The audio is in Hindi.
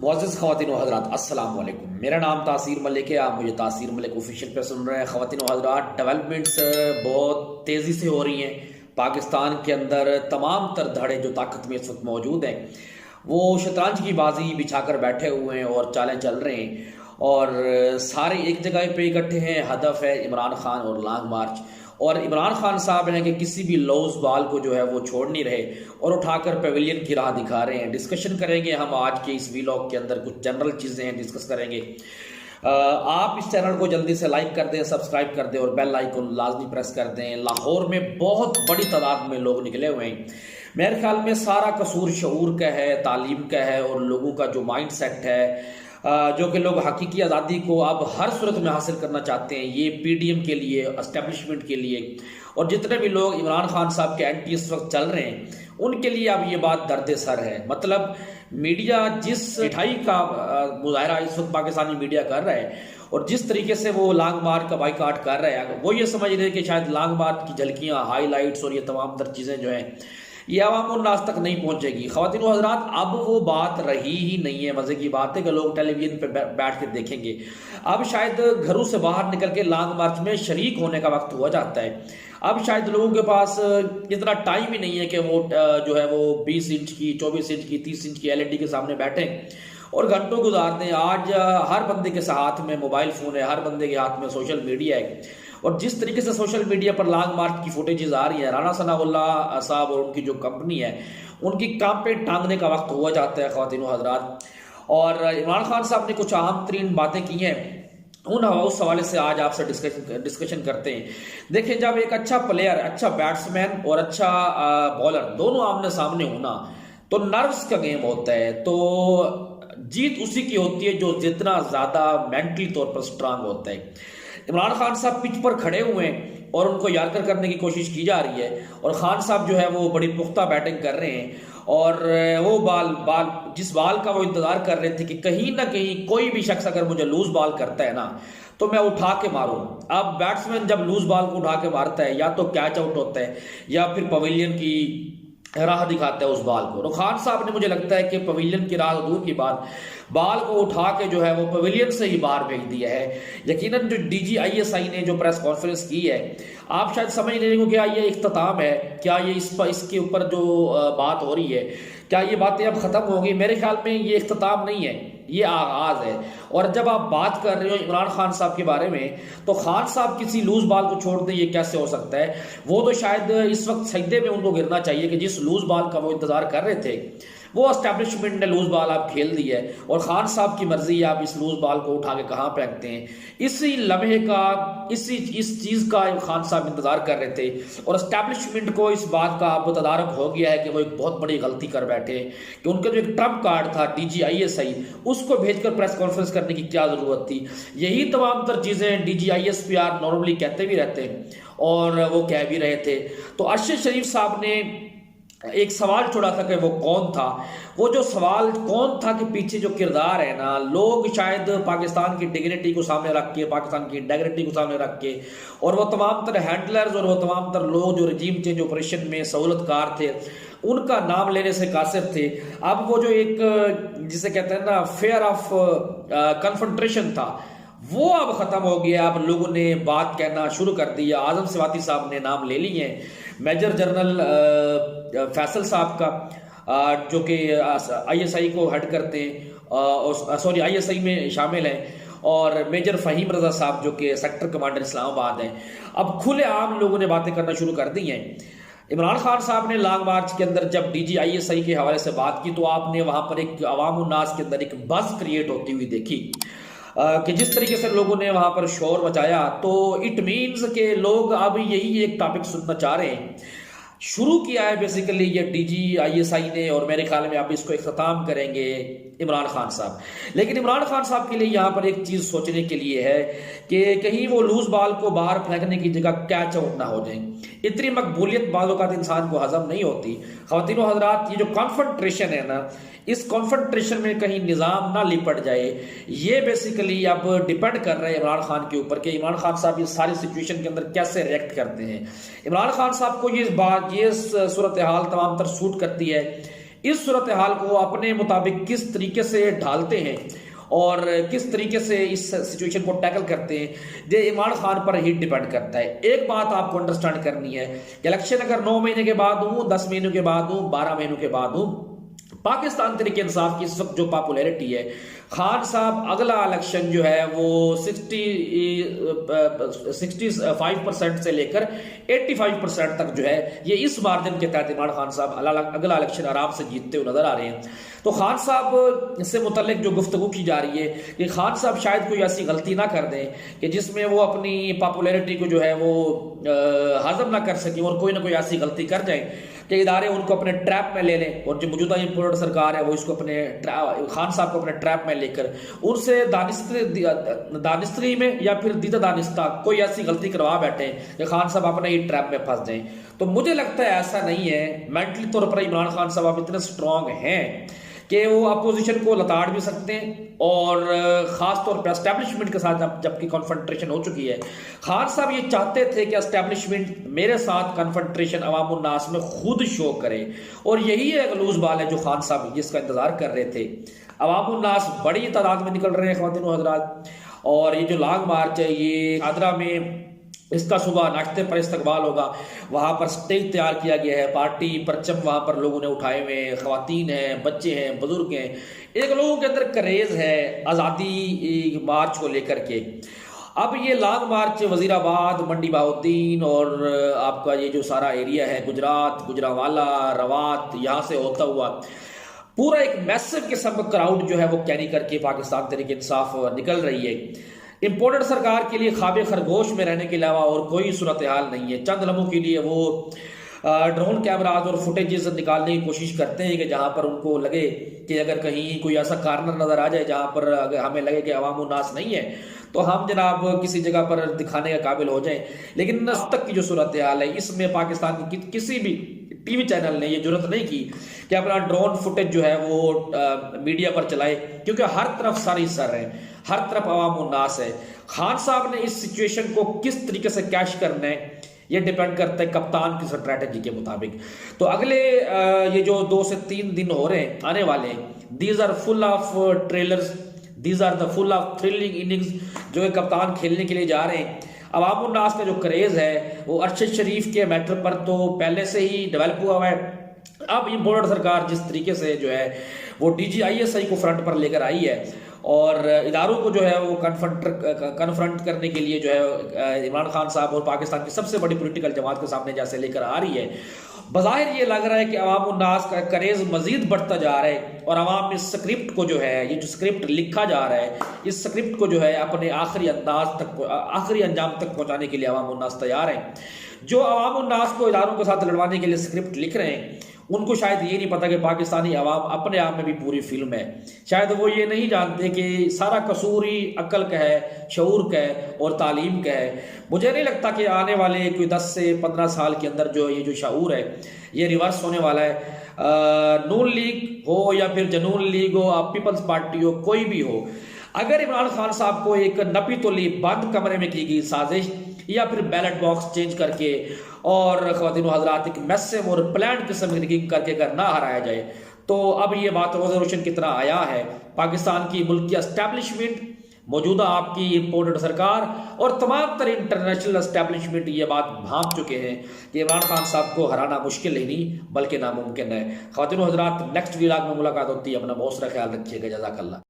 मुअज़्ज़िज़ ख़वातीन व हज़रात, अस्सलाम वालेकुम। मेरा नाम तासीर मलिक है। आप मुझे तासीर मलिक ऑफिशियल पे सुन रहे हैं। ख़वातीन व हज़रात, डेवलपमेंट्स बहुत तेज़ी से हो रही हैं। पाकिस्तान के अंदर तमाम तर धड़े जो ताकत में इस वक्त मौजूद हैं वो शतरंज की बाजी बिछाकर बैठे हुए हैं और चालें चल रहे हैं और सारे एक जगह पे इकट्ठे हैं। हदफ है इमरान खान और लॉन्ग मार्च। और इमरान खान साहब हैं कि किसी भी लॉस बॉल को जो है वो छोड़ नहीं रहे और उठाकर पेविलियन की राह दिखा रहे हैं। डिस्कशन करेंगे हम आज के इस वीलॉग के अंदर, कुछ जनरल चीज़ें हैं डिस्कस करेंगे। आप इस चैनल को जल्दी से लाइक कर दें, सब्सक्राइब कर दें और बेल आइकन लाजमी प्रेस कर दें। लाहौर में बहुत बड़ी तादाद में लोग निकले हुए हैं। मेरे ख्याल में सारा कसूर शऊर का है, तालीम का है और लोगों का जो माइंड सेट है, जो कि लोग हकीकी आज़ादी को अब हर सूरत में हासिल करना चाहते हैं। ये पीडीएम के लिए, एस्टेब्लिशमेंट के लिए और जितने भी लोग इमरान खान साहब के एंटी इस वक्त चल रहे हैं उनके लिए अब ये बात दर्द सर है। मतलब मीडिया जिस मिठाई का मुजाहरा इस वक्त पाकिस्तानी मीडिया कर रहा है और जिस तरीके से वो लॉन्ग मार्च का बाइकाट कर रहे हैं, वो ये समझ रहे हैं कि शायद लॉन्ग मार्च की झलकियाँ, हाईलाइट्स और ये तमाम तर चीज़ें जो हैं ये आवाम उन्नास तक नहीं पहुंचेगी। ख़वातीन व हज़रात, अब वो बात रही ही नहीं है। मज़े की बात है कि लोग टेलीविजन पे बैठ के देखेंगे। अब शायद घरों से बाहर निकल के लॉन्ग मार्च में शरीक होने का वक्त हुआ जाता है। अब शायद लोगों के पास इतना टाइम ही नहीं है कि वो जो है वो 20 इंच की, 24 इंच की, 30 इंच की एलईडी के सामने बैठें और घंटों गुजार दें। आज हर बंदे के हाथ में मोबाइल फ़ोन है, हर बंदे के हाथ में सोशल मीडिया है और जिस तरीके से सोशल मीडिया पर लॉन्ग मार्च की फुटेजेस आ रही है, राना सनाउल्लाह साहब और उनकी जो कंपनी है उनकी काम पे टांगने का वक्त हुआ जाता है ख़वातीन व हज़रात। और इमरान खान साहब ने कुछ अहम तरीन बातें की हैं, उस हवाले से आज आपसे डिस्कशन करते हैं। देखिए, जब एक अच्छा प्लेयर, अच्छा बैट्समैन और अच्छा बॉलर दोनों आमने सामने होना तो नर्व्स का गेम होता है। तो जीत उसी की होती है जो जितना ज़्यादा मेंटली तौर पर स्ट्रांग होता है। इमरान खान साहब पिच पर खड़े हुए हैं और उनको यारकर करने की कोशिश की जा रही है और खान साहब जो है वो बड़ी पुख्ता बैटिंग कर रहे हैं और वो बाल जिस बाल का वो इंतजार कर रहे थे कि कहीं ना कहीं कोई भी शख्स अगर मुझे लूज बॉल करता है ना तो मैं उठा के मारूं। अब बैट्समैन जब लूज बॉल को उठा के मारता है या तो कैच आउट होता है या फिर पवेलियन की राह दिखाता है उस बाल को। तो खान साहब ने, मुझे लगता है कि पवेलियन की राह दूर की बात, बाल को उठा के जो है वो पवेलियन से ही बाहर भेज दिया है। यकीनन जो DGISI ने जो प्रेस कॉन्फ्रेंस की है, आप शायद समझ ले रहे हो क्या ये इख्तिताम है, क्या ये इसके ऊपर जो बात हो रही है क्या ये बातें अब खत्म होगी? मेरे ख्याल में ये इख्तिताम नहीं है, ये आगाज है। और जब आप बात कर रहे हो इमरान खान साहब के बारे में तो खान साहब किसी लूज बॉल को छोड़ दे, ये कैसे हो सकता है? वो तो शायद इस वक्त सजदे में उनको गिरना चाहिए कि जिस लूज बॉल का वो इंतजार कर रहे थे वो एस्टेब्लिशमेंट ने लूज बॉल आप खेल दी है और खान साहब की मर्जी है आप इस लूज बॉल को उठा के कहाँ फेंकते हैं। इसी लम्हे का, इस चीज़ का खान साहब इंतजार कर रहे थे और एस्टेब्लिशमेंट को इस बात का अब तदारक हो गया है कि वो एक बहुत बड़ी गलती कर बैठे कि उनका जो एक ट्रम्प कार्ड था DGISI, उसको भेजकर प्रेस कॉन्फ्रेंस करने की क्या ज़रूरत थी। यही तमाम तर चीज़ें DGISPR नॉर्मली कहते भी रहते हैं और वो कह भी रहे थे। तो अरशद शरीफ साहब ने एक सवाल छोड़ा था कि वो कौन था। वो जो सवाल कौन था कि पीछे जो किरदार है ना, लोग शायद पाकिस्तान की डिग्निटी को सामने रख के, पाकिस्तान की इंटेग्रिटी को सामने रख के और वो तमाम तरह हैंडलर्स और वो तमाम तरह लोग जो रजीम चेंज ऑपरेशन में सहूलतकार थे उनका नाम लेने से कासिर थे। अब वो जो एक जिसे कहते हैं ना फेयर ऑफ कन्फ्रंटेशन था वो अब खत्म हो गया। अब लोगों ने बात कहना शुरू कर दिया। आजम सिवाती साहब ने नाम ले लिए हैं, मेजर जनरल फैसल साहब का जो कि ISI को हेड करते हैं, सॉरी ISI में शामिल हैं, और मेजर फ़हीम रज़ा साहब जो कि सेक्टर कमांडर इस्लामाबाद हैं। अब खुले आम लोगों ने बातें करना शुरू कर दी हैं। इमरान खान साहब ने लॉन्ग मार्च के अंदर जब DGISI के हवाले से बात की तो आपने वहाँ पर एक अवाम उन्नास के अंदर एक बज़ क्रिएट होती हुई देखी कि जिस तरीके से लोगों ने वहां पर शोर मचाया। तो इट मीन्स के लोग अब यही एक टॉपिक सुनना चाह रहे हैं। शुरू किया है बेसिकली ये DGISI ने और मेरे ख्याल में आप इसको इख्तिताम करेंगे इमरान खान साहब। लेकिन इमरान खान साहब के लिए यहाँ पर एक चीज़ सोचने के लिए है कि कहीं वो लूज बॉल को बाहर फेंकने की जगह कैच आउट ना हो जाए। इतनी मकबूलियत बाज़ औक़ात इंसान को हजम नहीं होती। ख़वातीन व हज़रात, ये जो कॉन्फंट्रेशन है ना, इस कॉन्फंट्रेशन में कहीं निज़ाम ना लिपट जाए, ये बेसिकली अब डिपेंड कर रहा है इमरान खान के ऊपर कि इमरान खान साहब इस सारी सिचुएशन के अंदर कैसे रिएक्ट करते हैं। इमरान खान साहब को ये सूरत हाल तमाम तर सूट करती है इस सूरत हाल को अपने मुताबिक किस तरीके से ढालते हैं और किस तरीके से इस सिचुएशन को टैकल करते हैं, ये इमरान खान पर ही डिपेंड करता है। एक बात आपको अंडरस्टैंड करनी है कि इलेक्शन अगर 9 महीने के बाद हो, 10 महीनों के बाद हो, 12 महीनों के बाद हो, पाकिस्तान तरीके इंसाफ की इस वक्त जो पॉपुलैरिटी है, खान साहब अगला इलेक्शन जो है वो 65% से लेकर 85% तक जो है ये इस मार्जिन के तहत इमरान खान साहब अगला इलेक्शन आराम से जीतते हुए नजर आ रहे हैं। तो खान साहब से मुतल्लिक जो गुफ्तगू की जा रही है कि खान साहब शायद कोई ऐसी गलती ना कर दें कि जिसमें वो अपनी पॉपुलैरिटी को जो है वो हजम ना कर सकें और कोई ना कोई ऐसी गलती कर जाए कि इदारे उनको अपने ट्रैप में ले लें और जो मौजूदा इंपोर्टेड सरकार है वो इसको अपने खान साहब को अपने ट्रैप में लेकर उनसे दानिस्त्री में या फिर दीदा दानिस्ता कोई ऐसी गलती करवा बैठे कि खान साहब अपने ही ट्रैप में फंस जाएं। तो मुझे लगता है ऐसा नहीं है। मेंटली तौर पर इमरान खान साहब आप इतने स्ट्रांग हैं कि वो अपोजिशन को लताड़ भी सकते हैं और ख़ास तौर पर एस्टैब्लिशमेंट के साथ जबकि कॉन्फ्रंट्रेशन हो चुकी है, खान साहब ये चाहते थे कि एस्टैब्लिशमेंट मेरे साथ कॉन्फ्रंट्रेशन अवाम उन्नास में खुद शो करे और यही एक लूज बाल है जो खान साहब जिसका इंतजार कर रहे थे। अवाम उन्नास बड़ी तादाद में निकल रहे हैं ख्वातीन और हज़रात, और ये जो लॉन्ग मार्च है ये आगरा में इसका सुबह नाश्ते पर इस्तकबाल होगा। वहाँ पर स्टेज तैयार किया गया है, पार्टी परचम वहाँ पर लोगों ने उठाए हुए हैं, ख्वातीन हैं, बच्चे हैं, बुजुर्ग हैं। एक लोगों के अंदर क्रेज है आज़ादी मार्च को लेकर के। अब ये लॉन्ग मार्च वजीराबाद, मंडी बहाउद्दीन और आपका ये जो सारा एरिया है गुजरात, गुजरावाला, रवात, यहाँ से होता हुआ पूरा एक मैसिव किस्म का क्राउड जो है वो कैरी करके पाकिस्तान तहरीक इंसाफ निकल रही है। इंपोर्टेड सरकार के लिए ख्वाब खरगोश में रहने के अलावा और कोई सूरत हाल नहीं है। चंद लम्हों के लिए वो ड्रोन कैमराज और फुटेजेस निकालने की कोशिश करते हैं कि जहां पर उनको लगे कि अगर कहीं कोई ऐसा कार्नर नजर आ जाए जहां पर अगर हमें लगे कि अवाम उन्नास नहीं है तो हम जनाब किसी जगह पर दिखाने के काबिल हो जाएं। लेकिन अब तक की जो सूरत हाल है इसमें पाकिस्तान की किसी भी टीवी चैनल ने ये जरूरत नहीं की कि अपना ड्रोन फुटेज जो है वो मीडिया पर चलाए, क्योंकि हर तरफ सारी सर है, हर तरफ अवाम उन्नास है। खान साहब ने इस सिचुएशन को किस तरीके से कैश करना है ये डिपेंड करता है कप्तान की स्ट्रैटेजी के मुताबिक। तो अगले ये जो 2 से 3 दिन हो रहे हैं आने वाले, these are full of trailers, these are the full of thrilling innings जो कप्तान खेलने के लिए जा रहे हैं। अवाम उन्नास का जो क्रेज है वो अरशद शरीफ के मैटर पर तो पहले से ही डेवलप हुआ हुआ है। अब इम्पोर्टेड सरकार जिस तरीके से जो है वो DGISI को फ्रंट पर लेकर आई है और इदारों को जो है वो कन्फ्रंट करने के लिए जो है इमरान खान साहब और पाकिस्तान की सबसे बड़ी पॉलिटिकल जमात के सामने जैसे लेकर आ रही है, बज़ाहिर ये लग रहा है कि अवाम उन्नास का क्रेज मजीद बढ़ता जा रहा है और अवाम इस स्क्रिप्ट को जो है, ये जो स्क्रिप्ट लिखा जा रहा है, इस स्क्रिप्ट को जो है अपने आखिरी अंजाम तक पहुंचाने के लिए अवाम उन्नास तैयार है। जो अवाम उन्नास को इदारों के साथ लड़वाने के लिए स्क्रिप्ट लिख रहे हैं उनको शायद ये नहीं पता कि पाकिस्तानी अवाम अपने आप में भी पूरी फिल्म है। शायद वो ये नहीं जानते कि सारा कसूर ही अक्ल का है, शऊर का है और तालीम का है। मुझे नहीं लगता कि आने वाले कोई 10 से 15 साल के अंदर जो ये जो शऊर है ये रिवर्स होने वाला है। नून लीग हो या फिर जनून लीग हो, आप पीपल्स पार्टी हो, कोई भी हो, अगर इमरान खान साहब को एक नपी तोली बंद कमरे में की गई साजिश या फिर बैलेट बॉक्स चेंज करके और ख्वातीन हज़रात एक मैसिव और प्लान किस्म की रिगिंग करके अगर ना हराया जाए तो अब ये बात रोज़ रोशन की तरह आया है। पाकिस्तान की मुल्की एस्टैब्लिशमेंट, मौजूदा आपकी इंपोर्टेड सरकार और तमाम तर इंटरनेशनल एस्टैब्लिशमेंट ये बात भांप चुके हैं कि इमरान खान साहब को हराना मुश्किल ही नहीं बल्कि नामुमकिन है। ख्वातीन हज़रात, नेक्स्ट व्लॉग में मुलाकात होती है। अपना बहुत सारा ख्याल रखिएगा। जज़ाकल्लाह।